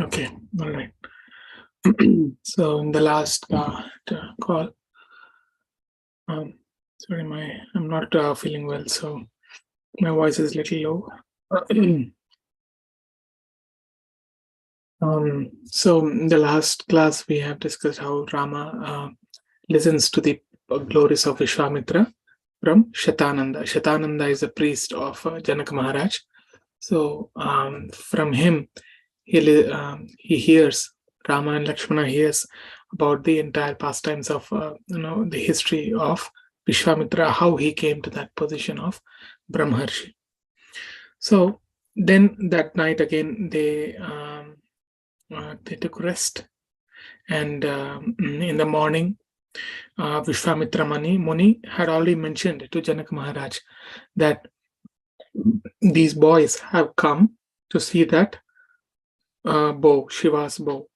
Okay, all right. So in the last call, um, sorry, I'm not feeling well, so my voice is a little low. So in the last class, we have discussed how Rama listens to the glories of Vishwamitra from Shatananda. Shatananda is a priest of Janak Maharaj. So from him, he hears, Rama and Lakshmana hears about the entire pastimes of the history of Vishwamitra, how he came to that position of Brahmarshi. So then that night again they took rest, and in the morning, Vishwamitra Muni had already mentioned to Janak Maharaj that these boys have come to see that bow, Shiva's bow.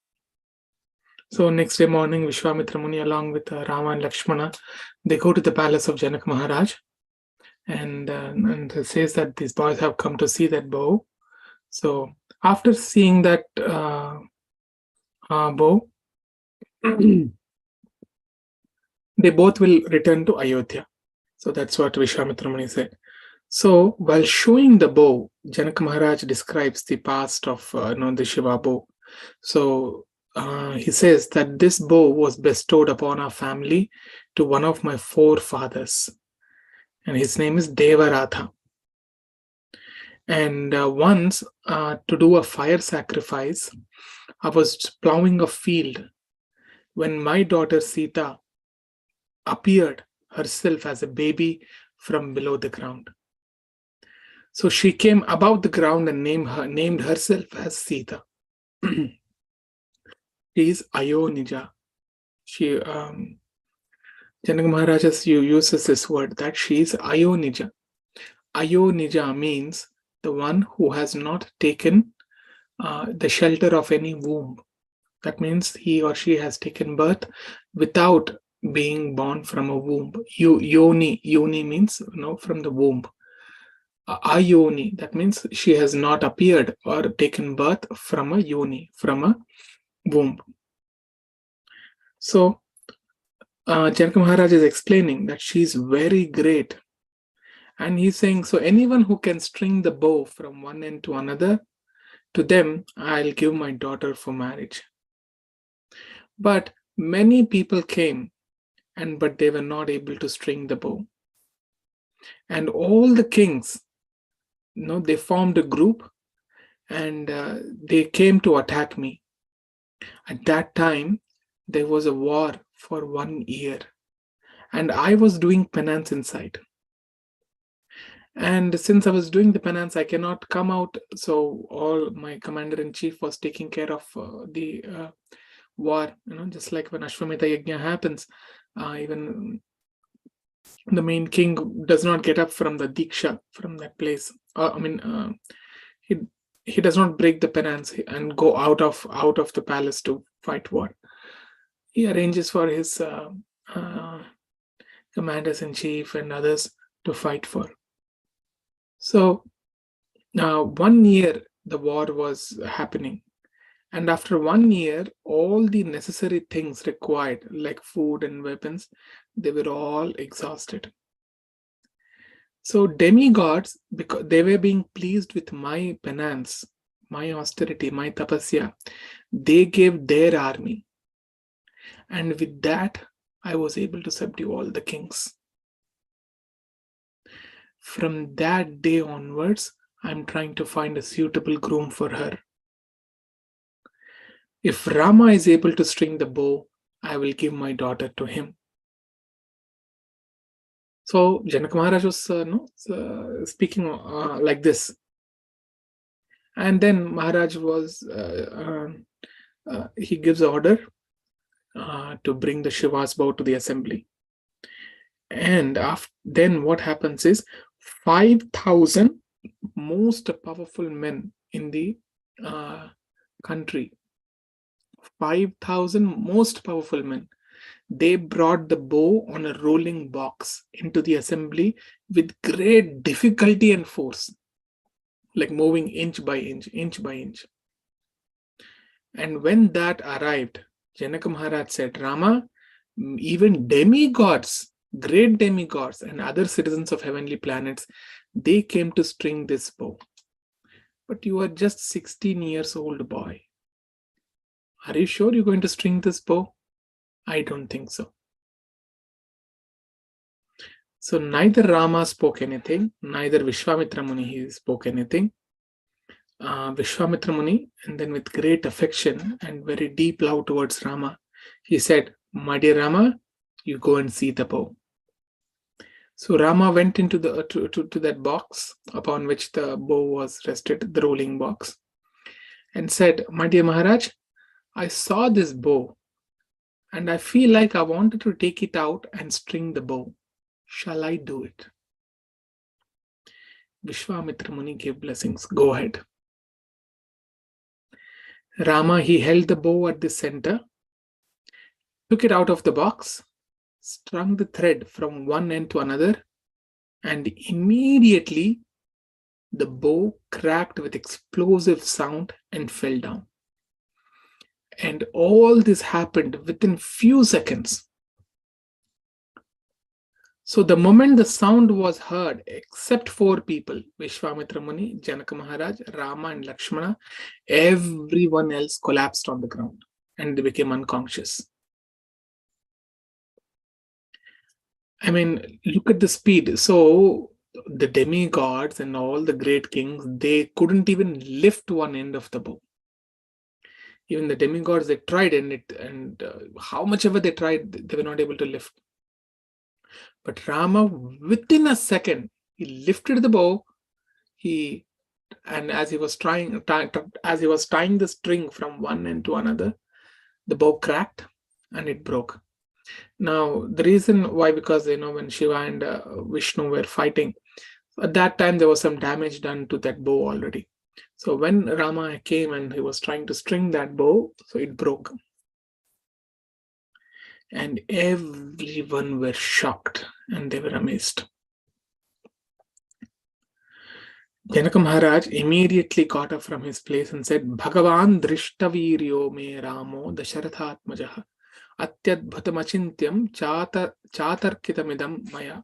So next day morning, Vishwamitra Muni, along with Rama and Lakshmana, they go to the palace of Janak Maharaj, and says that these boys have come to see that bow. So after seeing that bow, they both will return to Ayodhya. So that's what Vishwamitra Muni said. So while showing the bow, Janak Maharaj describes the past of the Shiva bow. So he says that this bow was bestowed upon our family to one of my forefathers, and his name is Devaratha. And once, to do a fire sacrifice, I was plowing a field when my daughter Sita appeared herself as a baby from below the ground. So she came above the ground and named herself as Sita. She is Ayonija. Janak Maharaj uses this word that she is Ayonija. Ayonija means the one who has not taken the shelter of any womb. That means he or she has taken birth without being born from a womb. Yoni means from the womb. Ayoni, that means she has not appeared or taken birth from a yoni, from a womb. So Janak Maharaj is explaining that she is very great, and he's saying, so anyone who can string the bow from one end to another, to them I'll give my daughter for marriage. But many people came, but they were not able to string the bow. And all the kings, they formed a group, and they came to attack me. At that time, there was a war for 1 year, and I was doing penance inside. And since I was doing the penance, I cannot come out. So all my commander-in-chief was taking care of the war. Just like when Ashwamedha Yajna happens, even the main king does not get up from the diksha, from that place. He does not break the penance and go out of the palace to fight war. He arranges for his commanders-in-chief and others to fight for. So 1 year the war was happening, and after 1 year, all the necessary things required, like food and weapons, they were all exhausted. So demigods, because they were being pleased with my penance, my austerity, my tapasya, they gave their army. And with that, I was able to subdue all the kings. From that day onwards, I'm trying to find a suitable groom for her. If Rama is able to string the bow, I will give my daughter to him. So Janak Maharaj was speaking like this. And then Maharaj was, he gives order to bring the Shiva's bow to the assembly. And then what happens is 5,000 most powerful men in the country, 5,000 most powerful men, they brought the bow on a rolling box into the assembly with great difficulty and force, like moving inch by inch, inch by inch. And when that arrived, Janaka Maharaj said, Rama, even demigods, great demigods, and other citizens of heavenly planets, they came to string this bow. But you are just 16 years old boy. Are you sure you're going to string this bow? I don't think so. So neither Rama spoke anything, neither Vishwamitra Muni spoke anything. Vishwamitra Muni, and then with great affection and very deep love towards Rama, he said, my dear Rama, you go and see the bow. So Rama went into the to that box upon which the bow was rested, the rolling box, and said, my dear Maharaj, I saw this bow and I feel like I wanted to take it out and string the bow. Shall I do it? Vishwamitra Muni gave blessings. Go ahead. Rama, he held the bow at the center, took it out of the box, strung the thread from one end to another, and immediately the bow cracked with explosive sound and fell down. And all this happened within few seconds. So the moment the sound was heard, except 4 people, Vishwamitra Muni, Janaka Maharaj, Rama and Lakshmana, everyone else collapsed on the ground and they became unconscious. I mean, look at the speed. So the demigods and all the great kings, they couldn't even lift one end of the bow. Even the demigods, they tried, and how much ever they tried, they were not able to lift. But Rama, within a second, he lifted the bow. And as he was tying the string from one end to another, the bow cracked and it broke. Now, the reason why, because when Shiva and Vishnu were fighting, at that time there was some damage done to that bow already. So when Rama came and he was trying to string that bow, so it broke. And everyone were shocked and they were amazed. Janaka Maharaj immediately got up from his place and said, Bhagavan Drishtaviryo me Ramo Dasharathatmajaha Atyadbhutamachintyam Chatarkitamidam Maya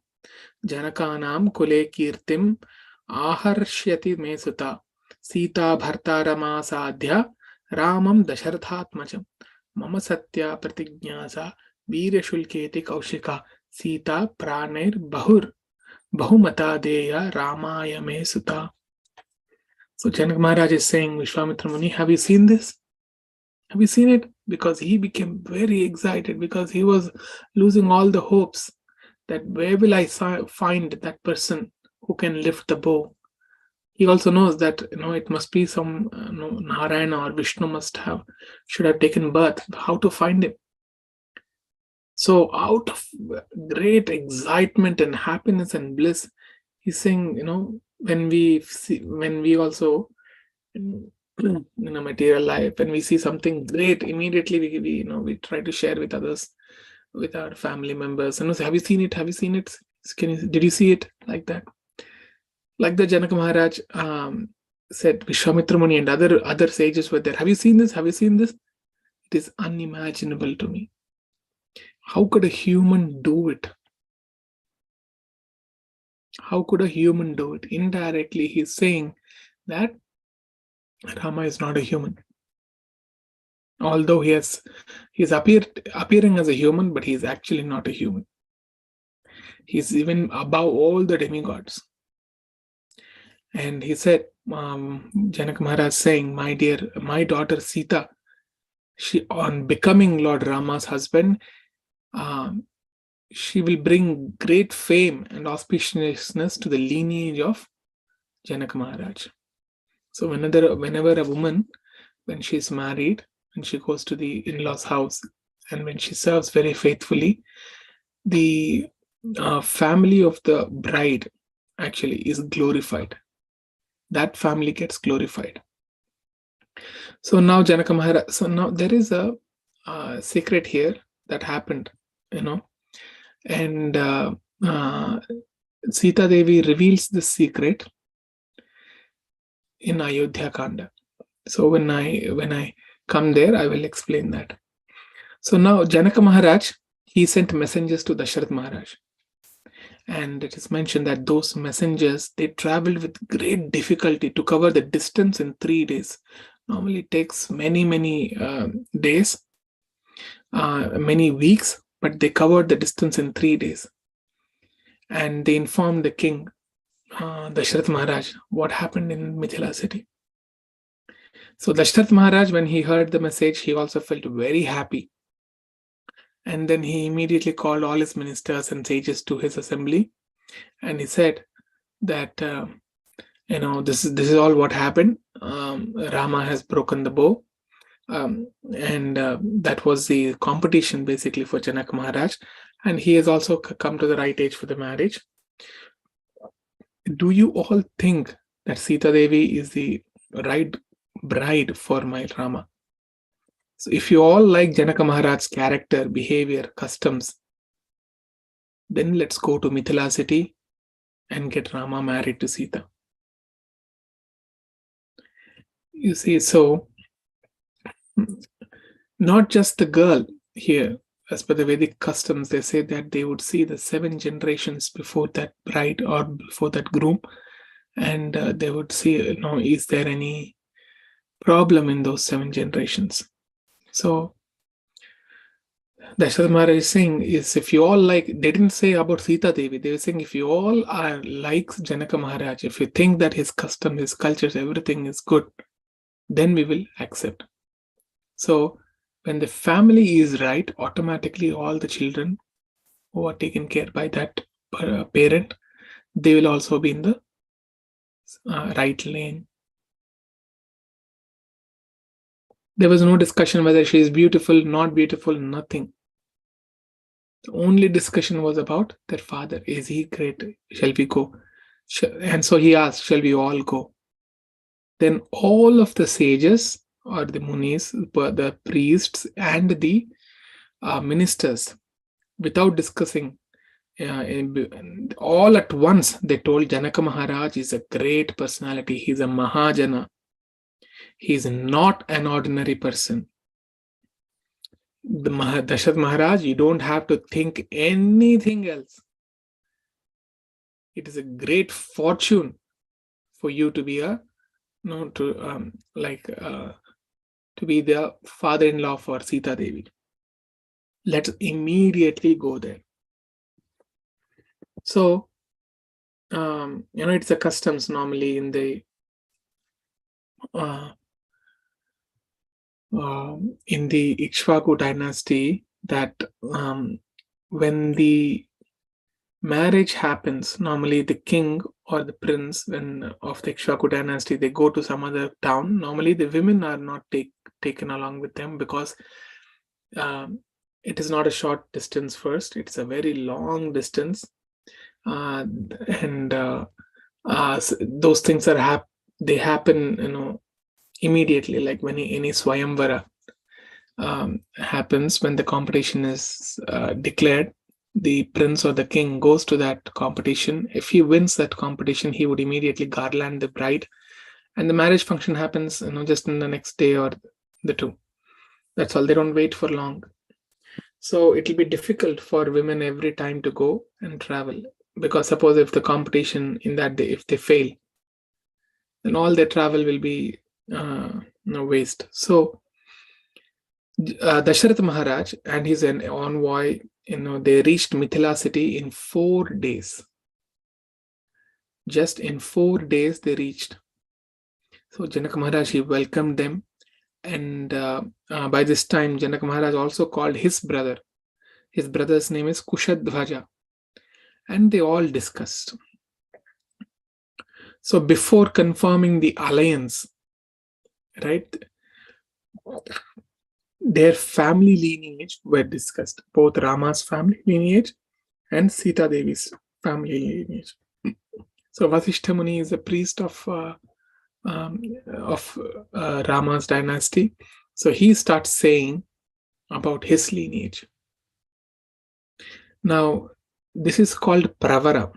Janakanam Kule Kirtim Aharshyati me Suta Sita Bhartarama Sadhya Ramam Dasharathatmajam Mama Satya Pratignyasa Veerashulketi Kaushika Sita Pranir Bahumata Deya Ramaya Me Suta. So Janaka Maharaj is saying, Vishwamitra Muni, have you seen this? Have you seen it? Because he became very excited, because he was losing all the hopes that where will I find that person who can lift the bow? He also knows that it must be some Narayana or Vishnu should have taken birth. How to find him? So out of great excitement and happiness and bliss, he's saying, when we also in a material life, when we see something great, immediately we try to share with others, with our family members, and say, have you seen it? Have you seen it? Did you see it? Like that. Like the Janaka Maharaj said, Vishwamitra Muni and other sages were there. Have you seen this? Have you seen this? It is unimaginable to me. How could a human do it? How could a human do it? Indirectly, he's saying that Rama is not a human. Although he's appearing as a human, but he's actually not a human. He's even above all the demigods. And he said, Janaka Maharaj saying, my daughter Sita, she, on becoming Lord Rama's husband, she will bring great fame and auspiciousness to the lineage of Janaka Maharaj. So whenever a woman, when she's married, when she goes to the in-laws' house, and when she serves very faithfully, the family of the bride actually is glorified. That family gets glorified. So now Janaka Maharaj, so now there is a secret here that happened, and Sita Devi reveals this secret in Ayodhya Kanda. So when I come there, I will explain that. So now Janaka Maharaj, he sent messengers to Dasharath Maharaj. And it is mentioned that those messengers, they traveled with great difficulty to cover the distance in 3 days. Normally it takes many days, many weeks, but they covered the distance in 3 days. And they informed the king, Dasharath Maharaj, what happened in Mithila city. So Dasharath Maharaj, when he heard the message, he also felt very happy. And then he immediately called all his ministers and sages to his assembly, and he said that this is all what happened. Rama has broken the bow, and that was the competition basically for Janaka Maharaj, and he has also come to the right age for the marriage. Do you all think that Sita Devi is the right bride for my Rama? So if you all like Janaka Maharaj's character, behavior, customs, then let's go to Mithila city and get Rama married to Sita. You see, so not just the girl here, as per the Vedic customs, they say that they would see the 7 generations before that bride or before that groom, and they would see, is there any problem in those 7 generations? So Dasharath Maharaj is saying is, if you all like, they didn't say about Sita Devi, they were saying if you all are like Janaka Maharaj, if you think that his custom, his cultures, everything is good, then we will accept. So when the family is right, automatically all the children who are taken care by that parent, they will also be in the right lane. There was no discussion whether she is beautiful, not beautiful, nothing. The only discussion was about their father. Is he great? Shall we go? And so he asked, shall we all go? Then all of the sages or the munis, the priests and the ministers, without discussing, all at once, they told Janaka Maharaj is a great personality. He's a Mahajana. He's not an ordinary person. The Dasharath Maharaj, you don't have to think anything else. It is a great fortune for you to be to be the father-in-law for Sita Devi. Let's immediately go there. So, it's a customs normally in the Ikshvaku dynasty that when the marriage happens, normally the king or the prince of the Ikshvaku dynasty, they go to some other town. Normally the women are not taken along with them because it is not a short distance first. It's a very long distance. Those things they happen, immediately, like when any Swayamvara happens, when the competition is declared, the prince or the king goes to that competition. If he wins that competition, he would immediately garland the bride, and the marriage function happens, just in the next day or the 2. That's all. They don't wait for long. So it will be difficult for women every time to go and travel, because suppose if the competition in that day, if they fail, then all their travel will be waste. So Dasharath Maharaj and his envoy, they reached Mithila city in 4 days. Just in 4 days they reached. So Janaka Maharaj, he welcomed them, and by this time Janaka Maharaj also called his brother. His brother's name is Kushadhwaja, and they all discussed. So before confirming the alliance, right, their family lineage were discussed, both Rama's family lineage and Sita Devi's family lineage. So Vasishtha Muni is a priest of Rama's dynasty. So he starts saying about his lineage. Now, this is called Pravara.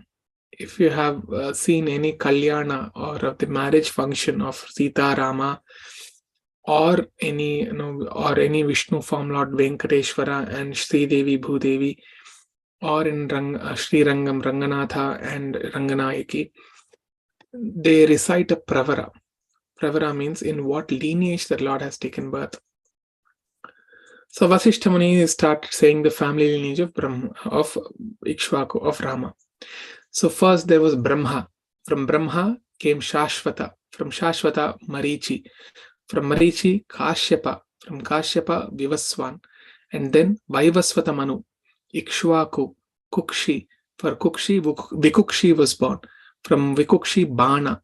If you have seen any Kalyana or the marriage function of Sita, Rama, or any Vishnu form, Lord Venkateshwara and Sri Devi Bhudevi, or in Sri Rangam Ranganatha and Ranganayaki, they recite a pravara. Pravara means in what lineage the Lord has taken birth. So Vasishtha Muni started saying the family lineage of Ikshvaku, of Rama. So first there was Brahma. From Brahma came Shashvata. From Shashvata, Marichi. From Marichi, Kashyapa. From Kashyapa, Vivaswan. And then Vaivasvata Manu, Ikshvaku, Kukshi. For Kukshi, Vikukshi was born. From Vikukshi, Bana.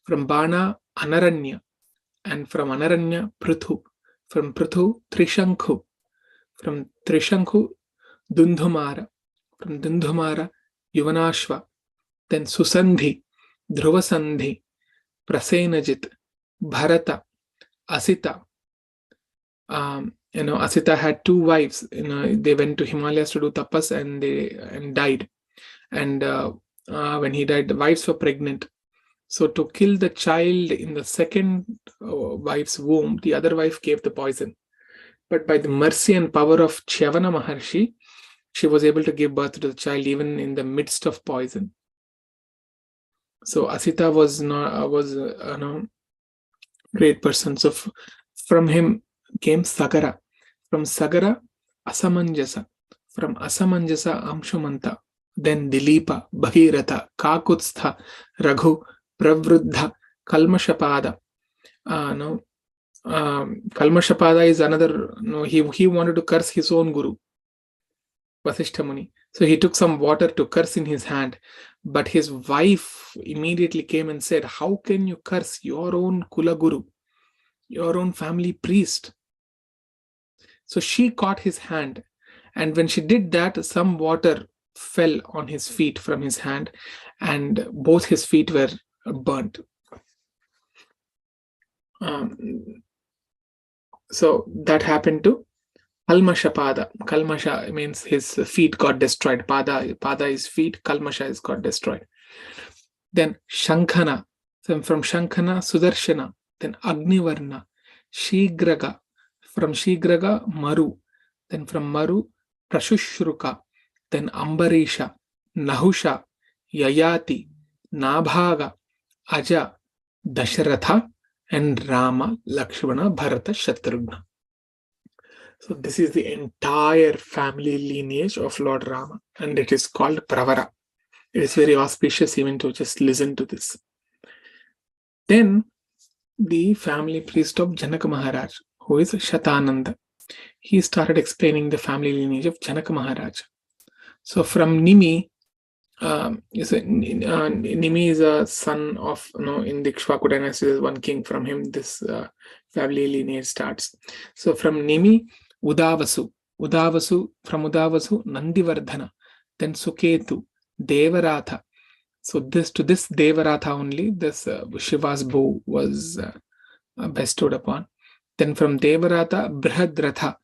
From Bana, Anaranya. And from Anaranya, Prithu. From Prithu, Trishankhu. From Trishankhu, Dundhumara. From Dundhumara, Yuvanashva. Then Susandhi, Dhruvasandhi, Prasenajit, Bharata, Asita. Asita had two wives. They went to Himalayas to do tapas and died. And when he died, the wives were pregnant. So to kill the child in the second wife's womb, the other wife gave the poison. But by the mercy and power of Chavana Maharshi, she was able to give birth to the child even in the midst of poison. So Asita was great person. So from him came Sagara. From Sagara, Asamanjasa. From Asamanjasa, Amshumanta. Then Dilipa, Bhagirath, Kakutstha, Raghu, Pravruddha, Kalmashapada. Kalmashapada is another. He wanted to curse his own guru, Vasishtha Muni. So he took some water to curse in his hand, but his wife immediately came and said, "How can you curse your own Kula Guru, your own family priest?" So she caught his hand, and when she did that, some water fell on his feet from his hand, and both his feet were burnt. So that happened to Kalmashapada. Kalmasha means his feet got destroyed. Pada is feet. Kalmasha is got destroyed. Then Shankhana. Then from Shankhana, Sudarshana. Then Agnivarna. Shigraga. From Shigraga, Maru. Then from Maru, Prashushruka. Then Ambarisha. Nahusha. Yayati. Nabhaga. Aja. Dasharatha. And Rama, Lakshmana, Bharata, Shatrughna. So this is the entire family lineage of Lord Rama, and it is called Pravara. It is very auspicious even to just listen to this. Then the family priest of Janaka Maharaj, who is Shatananda, he started explaining the family lineage of Janaka Maharaj. So from Nimi, Nimi is a son of, in the Ikshvaku dynasty, there's one king. From him, this family lineage starts. So from Nimi, Udavasu. From Udavasu, Nandivardhana. Then Suketu, Devaratha. So this Devaratha only, this Shiva's bow was bestowed upon. Then from Devaratha, Brihadratha.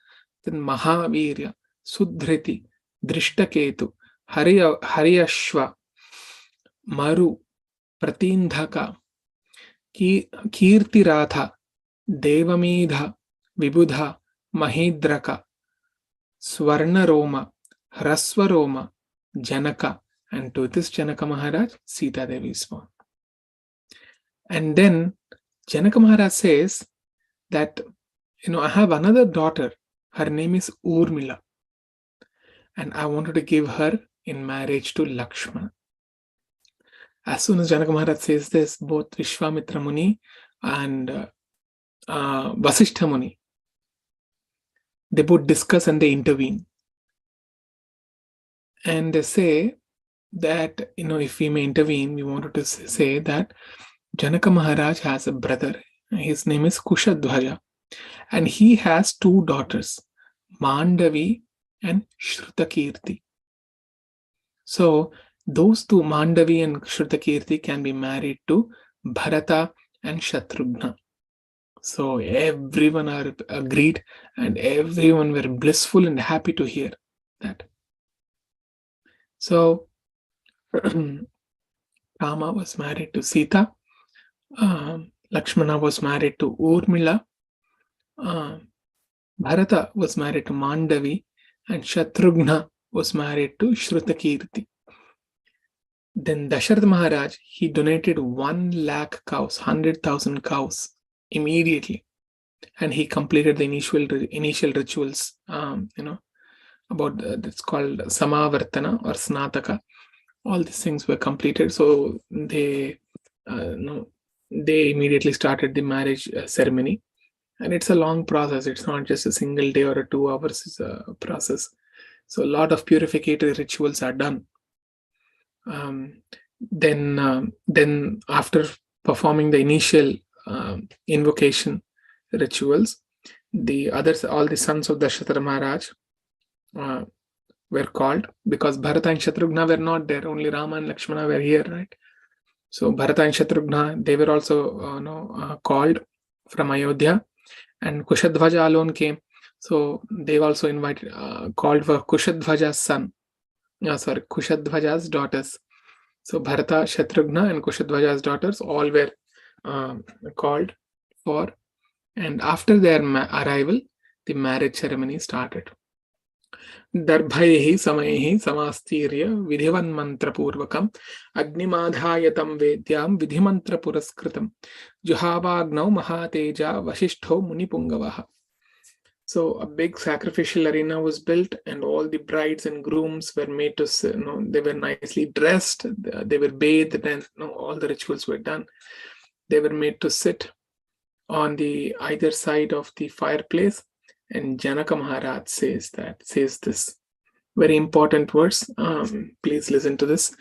Then Mahavirya, Sudhriti, Drishtaketu, Hariyashva, Maru, Pratindhaka, Kirtiratha, Devamedha, Vibudha, Mahedraka, Swarnaroma, Hraswaroma, Janaka, and to this Janaka Maharaj, Sita Devi is born. And then Janaka Maharaj says that, I have another daughter. Her name is Urmila. And I wanted to give her in marriage to Lakshmana. As soon as Janaka Maharaj says this, both Vishwamitra Muni and Vasishtha Muni, they both discuss and they intervene. And they say that, if we may intervene, we wanted to say that Janaka Maharaj has a brother. His name is Kushadhwaja. And he has two daughters, Mandavi and Shrutakirti. So those two, Mandavi and Shrutakirti, can be married to Bharata and Shatrughna. So everyone are agreed and everyone were blissful and happy to hear that. So Rama was married to Sita. Lakshmana was married to Urmila. Bharata was married to Mandavi and Shatrughna was married to Shrutakirti. Then Dasharatha Maharaj, he donated 1 lakh cows, 100,000 cows immediately. And he completed the initial rituals, about it's called Samavartana or Snataka. All these things were completed. So they immediately started the marriage ceremony. And it's a long process. It's not just a single day or a 2 hours. It's a process. So a lot of purificatory rituals are done. Then after performing the initial invocation rituals, all the sons of Dasharatha Maharaj were called, because Bharata and Shatrughna were not there. Only Rama and Lakshmana were here, right? So Bharata and Shatrughna, they were also called from Ayodhya, and Kushadhvaja alone came. So they also called for Kushadhvaja's son. Kushadhvaja's daughters. So Bharata, Shatrughna, and Kushadhvaja's daughters all were called for, and after their arrival, the marriage ceremony started. दर्भैः समैः समास्तीर्य विधिवन्मन्त्रपूर्वकम् अग्निमाधाय तं वेद्यां विधिमन्त्रपुरस्कृतं जुहावाग्नौ महातेजा वसिष्ठो मुनिपुङ्गवः. So a big sacrificial arena was built, and all the brides and grooms were made to, they were nicely dressed, they were bathed, and all the rituals were done. They were made to sit on the either side of the fireplace, and Janaka Maharaj says this very important words. Please listen to this.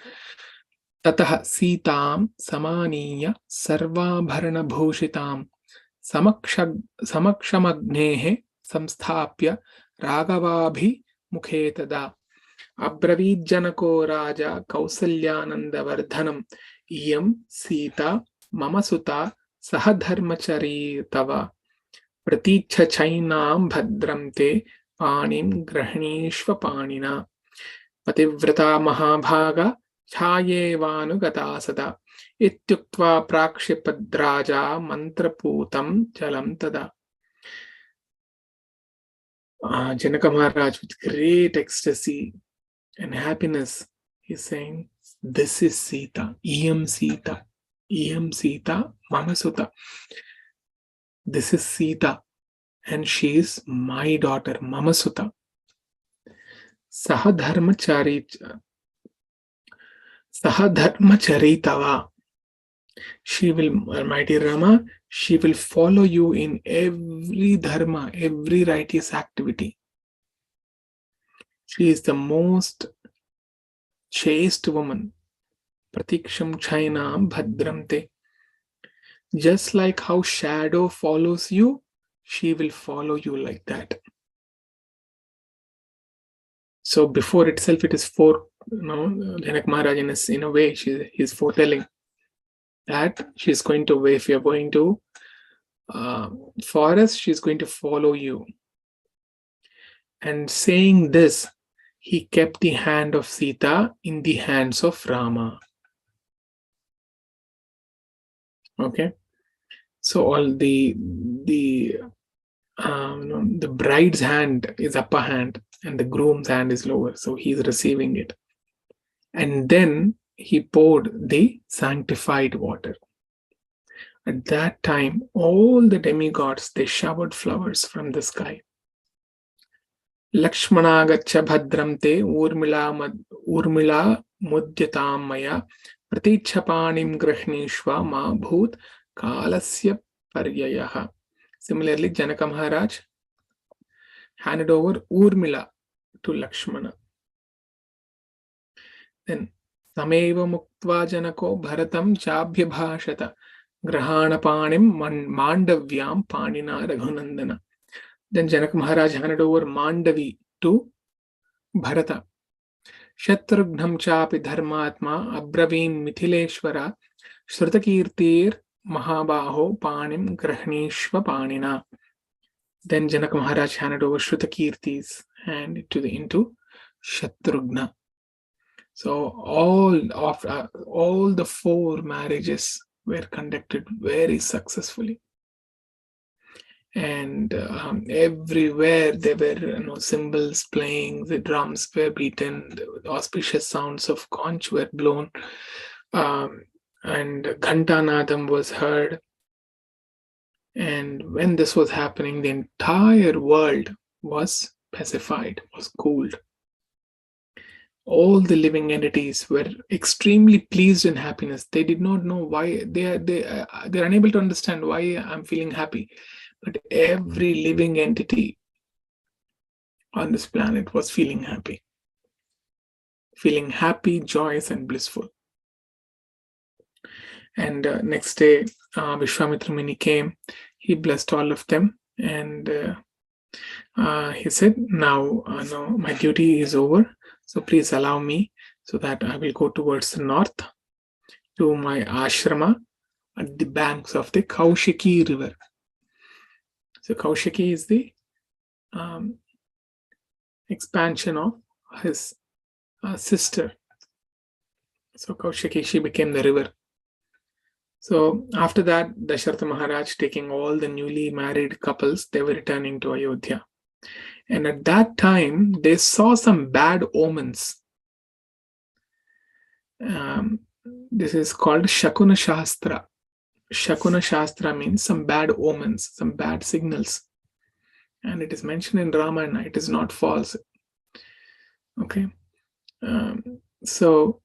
Tatah Sitam Samaniya Sarvabharana Bhushitam Samakshamagnehe Samsthapya Ragavabhi Mukhe Tada Abravit Janako Raja Kausalyananda Vardhanam Iyam Sita Mama Suta Sahadharmachari Tava Praticha Chainam Bhadram Te Panim Grahnishva Panina Pativrata Mahabhaga Chayevanu Sada Ityuktva Prakshipadraja Mantraputam Jalam Tada. Janaka Maharaj, with great ecstasy and happiness, he's saying, this is Sita, Iyam Sita, Mama Suta. This is Sita, and she is my daughter, Mama Suta. Sahadharmacharitava. She will, my dear Rama, she will follow you in every dharma, every righteous activity. She is the most chaste woman. Pratiksham chainam bhadramte. Just like how shadow follows you, she will follow you like that. So before itself, it is Janak Maharaj in a way, he's foretelling that she's going to, if you're going to forest, she's going to follow you. And saying this, he kept the hand of Sita in the hands of Rama. Okay, so all the bride's hand is upper hand and the groom's hand is lower, so he's receiving it. And then he poured the sanctified water. At that time, all the demigods, they showered flowers from the sky. Lakshmana gacha bhadram te urmila mudyatam maya pratichapanim grahnishva ma bhut kalasya paryayaha. Similarly, Janaka Maharaj handed over Urmila to Lakshmana. Then Sameva Muktva Janako Bharatam Chabhyabhashata Grahana Panim Mandavyam Panina Raghunandana. Then Janaka Maharaj handed over Mandavi to Bharata. Shatrughnam Chapi Dharmatma Abravin Mithileshwara Shrutakirtir Mahabaho Panim Grahnishva Panina. Then Janaka Maharaj handed over Shrutakirti's hand into Shatrughna. So all the 4 marriages were conducted very successfully. and everywhere there were cymbals playing, the drums were beaten, the auspicious sounds of conch were blown, and ghantanadam was heard. And when this was happening, the entire world was pacified, was cooled. All the living entities were extremely pleased and happiness. They did not know why. They're unable to understand why I'm feeling happy. But every living entity on this planet was feeling happy, joyous, and blissful. And next day, Vishwamitra Muni came. He blessed all of them, and he said, now my duty is over, so please allow me so that I will go towards the north to my ashrama at the banks of the Kaushiki river. So Kaushiki is the expansion of his sister. So Kaushiki, she became the river. So after that, Dasharatha Maharaj, taking all the newly married couples, they were returning to Ayodhya. And at that time, they saw some bad omens. This is called Shakuna Shastra. Shakuna Shastra means some bad omens, some bad signals. And it is mentioned in Ramayana. It is not false. Okay. So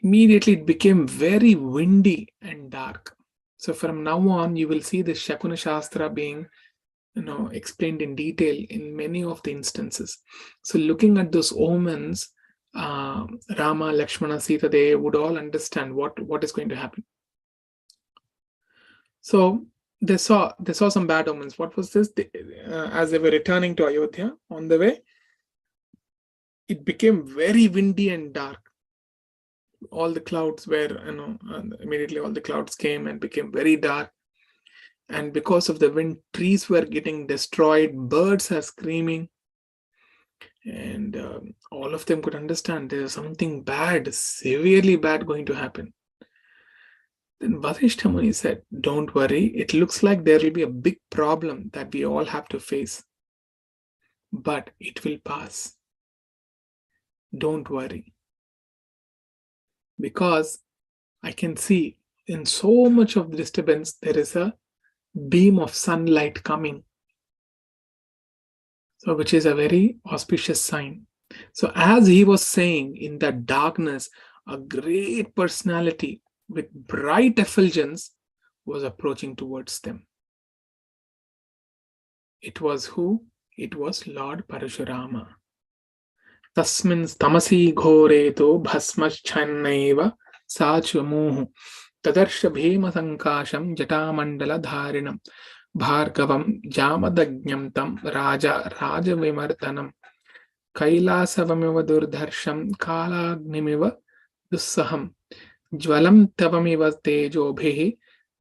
immediately it became very windy and dark. So from now on, you will see the Shakuna Shastra being explained in detail in many of the instances. So looking at those omens, Rama, Lakshmana, Sita, they would all understand what is going to happen. So they saw some bad omens. What was this? As they were returning to Ayodhya, on the way, it became very windy and dark. All the clouds were, immediately all the clouds came and became very dark. And because of the wind, trees were getting destroyed, birds are screaming. And all of them could understand there's something bad, severely bad going to happen. Then Vasishtha Muni said, don't worry, it looks like there will be a big problem that we all have to face. But it will pass. Don't worry. Because I can see in so much of disturbance, there is a beam of sunlight coming. So, which is a very auspicious sign. So, as he was saying, in that darkness, a great personality with bright effulgence was approaching towards them. It was who? It was Lord Parashurama. Tasmin tamasi ghoreto bhasmaschannaiva sachamuhu tadarsha bhema sankasham jatamandala dharinam bhargavam jamadagnyam tam raja vimartanam kailasavamiva durdharsham kalagnimiva dussaham jvalam tavamiva tejobhihi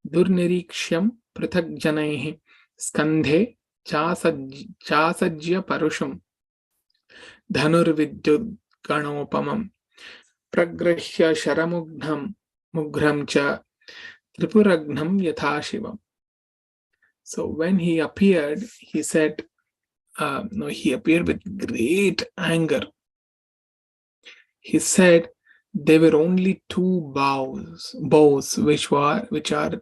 durnirishyam prithakjanaihi skandhe chasajya parusham dhanurvidyud ganopamam pragrahya mughram cha tripuragnam yathashivam. So when he appeared, he said, he appeared with great anger. He said there were only two bows which are the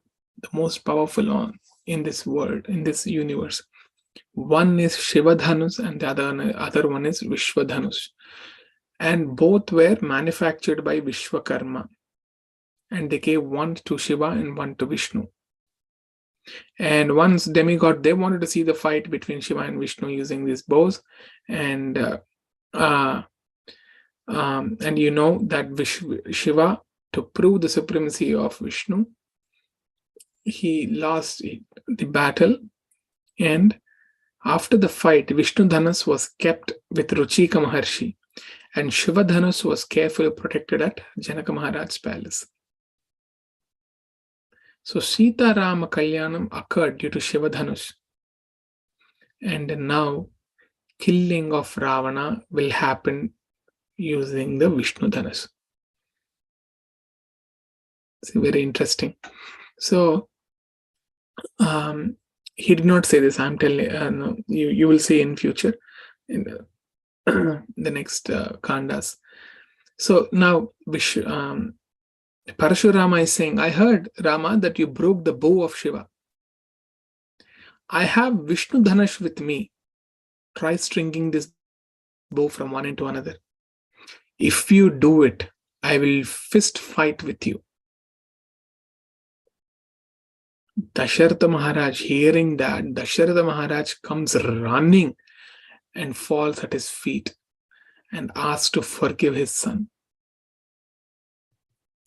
most powerful in this world, in this universe. One is Shivadhanus and the other one is Vishwadhanus. And both were manufactured by Vishwakarma. And they gave one to Shiva and one to Vishnu. And once demigod, they wanted to see the fight between Shiva and Vishnu using these bows. And you know that Shiva, to prove the supremacy of Vishnu, he lost the battle. And after the fight, Vishnu Dhanus was kept with Ruchika Maharshi, and Shiva Dhanus was carefully protected at Janaka Maharaj's palace. So Sita Rama Kalyanam occurred due to Shiva Dhanus. And now killing of Ravana will happen using the Vishnu Dhanus. It's very interesting. So he did not say this. I'm telling no, you will see in future in the next kandas. So now Parashurama is saying, I heard, Rama, that you broke the bow of Shiva. I have Vishnu Dhanash with me. Try stringing this bow from one end to another. If you do it, I will fist fight with you. Dasharatha Maharaj, hearing that, Dasharatha Maharaj comes running and falls at his feet and asks to forgive his son.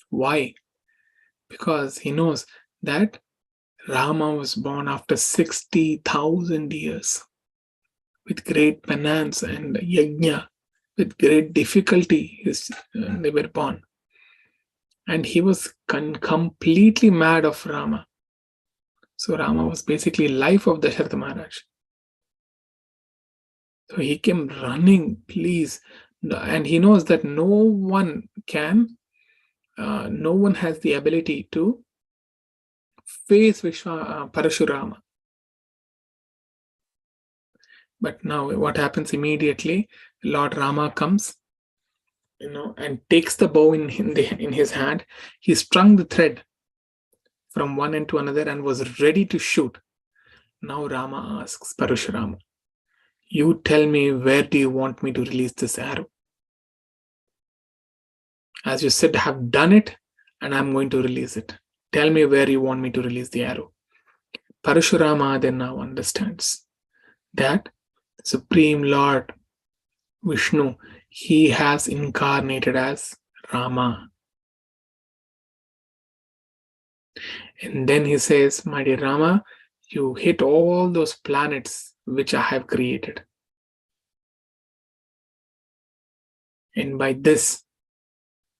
Why? Because he knows that Rama was born after 60,000 years with great penance and yajna, with great difficulty. They were born. And he was completely mad of Rama. So Rama was basically life of Dasharatha Maharaj. So he came running, please. And he knows that no one has the ability to face Parashurama. But now what happens immediately? Lord Rama comes, and takes the bow in his hand. He strung the thread from one end to another and was ready to shoot. Now Rama asks Parashurama, you tell me, where do you want me to release this arrow? As you said, I have done it and I'm going to release it. Tell me where you want me to release the arrow. Parashurama then now understands that Supreme Lord Vishnu, he has incarnated as Rama. And then he says, my dear Rama, you hit all those planets which I have created. And by this,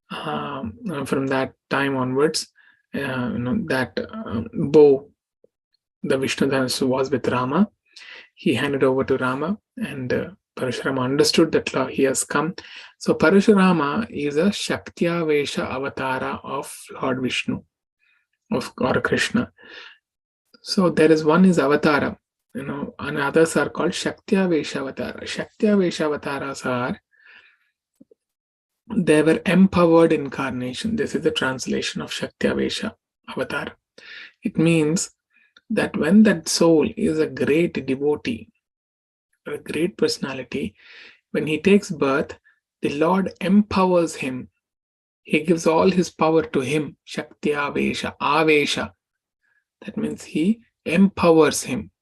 from that time onwards, that bow, the Vishnu Dhanush was with Rama. He handed over to Rama, and Parashurama understood that he has come. So Parashurama is a Shaktya-vesha avatara of Lord Vishnu, or Krishna. So there is one is avatara, and others are called Shaktya-vesha avatara. Shaktya-vesha avataras are, they were empowered incarnation. This is the translation of Shaktya-vesha avatar. It means that when that soul is a great devotee, or a great personality, when he takes birth, the Lord empowers him. He gives all his power to him. Shaktya-vesha, avesha. That means he empowers him.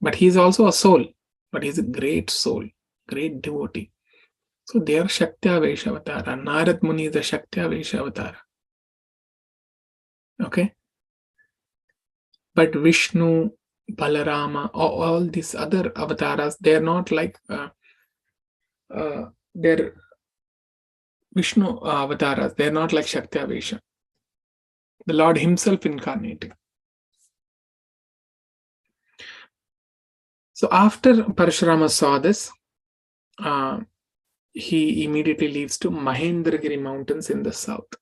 But he is also a soul. But he is a great soul, great devotee. So they are Shaktya-vesha avatara. Narad Muni is a Shaktya-vesha avatara. Okay? But Vishnu, Balarama, all these other avatars, they're not like they're Vishnu avatars. They're not like Shaktya-vesha. The Lord himself incarnating. So after Parashurama saw this, he immediately leaves to Mahendragiri mountains in the south.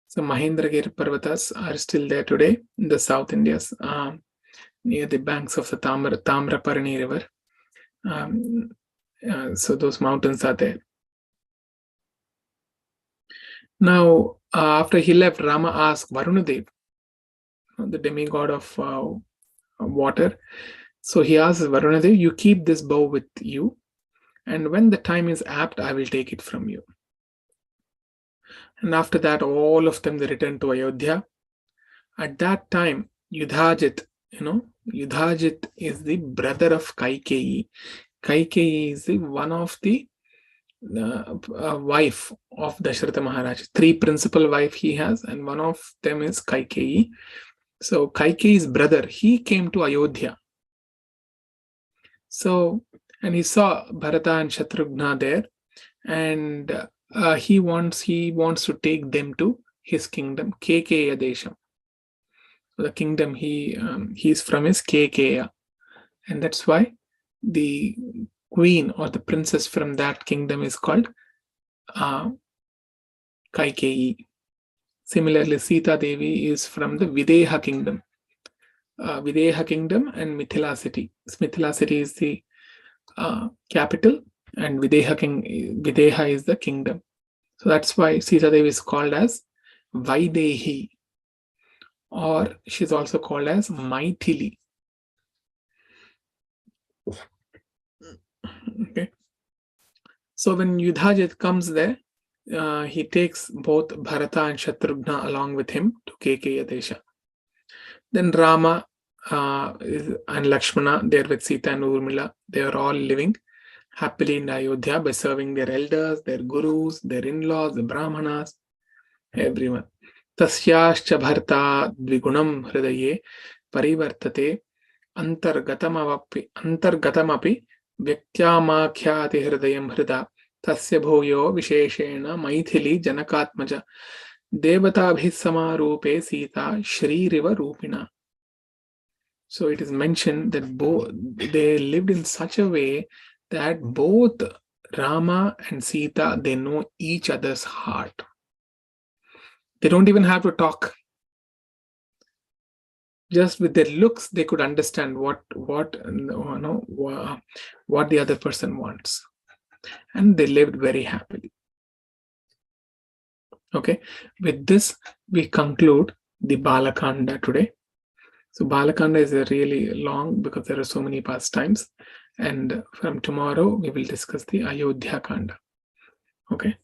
So Mahendragiri Parvatas are still there today in the South India, near the banks of the Tamraparani river. So those mountains are there. Now, after he left, Rama asked Varunadev, the demigod of water. So he asked Varunadev, you keep this bow with you, and when the time is apt, I will take it from you. And after that, all of them, they returned to Ayodhya. At that time, Yudhajit, Yudhajit is the brother of Kaikeyi. Kaikeyi is the one of the wife of Dasharatha Maharaj. 3 principal wife he has, and one of them is Kaikeyi. So Kaikeyi's brother, he came to Ayodhya. So, and he saw Bharata and Shatrughna there, and he wants to take them to his kingdom, Kekeya Desham. The kingdom he's from is Kekeya, and that's why the queen or the princess from that kingdom is called Kaikeyi. Similarly, Sita Devi is from the Videha kingdom. Videha kingdom and Mithila city. Mithila city is the capital, and Videha is the kingdom. So that's why Sita Devi is called as Vaidehi, or she's also called as Maithili. Okay. So when Yudhajit comes there, he takes both Bharata and Shatrughna along with him to Kekeya Desha. Then Rama and Lakshmana, they're with Sita and Urmila. They are all living happily in Ayodhya by serving their elders, their gurus, their in-laws, the brahmanas, everyone. Tasyascha bharta dvigunam hridaye parivartate antargatamapi vyaktyamakhyaati hridayam hrida tasya bhuyo visheshena maithili janakatmaja devatabhisamarupe sita shriiriva rupina. So it is mentioned that they lived in such a way that both Rama and Sita, they know each other's heart. They don't even have to talk. Just with their looks, they could understand what the other person wants, and they lived very happily. Okay, with this we conclude the Balakanda today. So Balakanda is a really long because there are so many pastimes, and from tomorrow we will discuss the Ayodhya Kanda. Okay,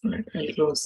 all right, I'll close.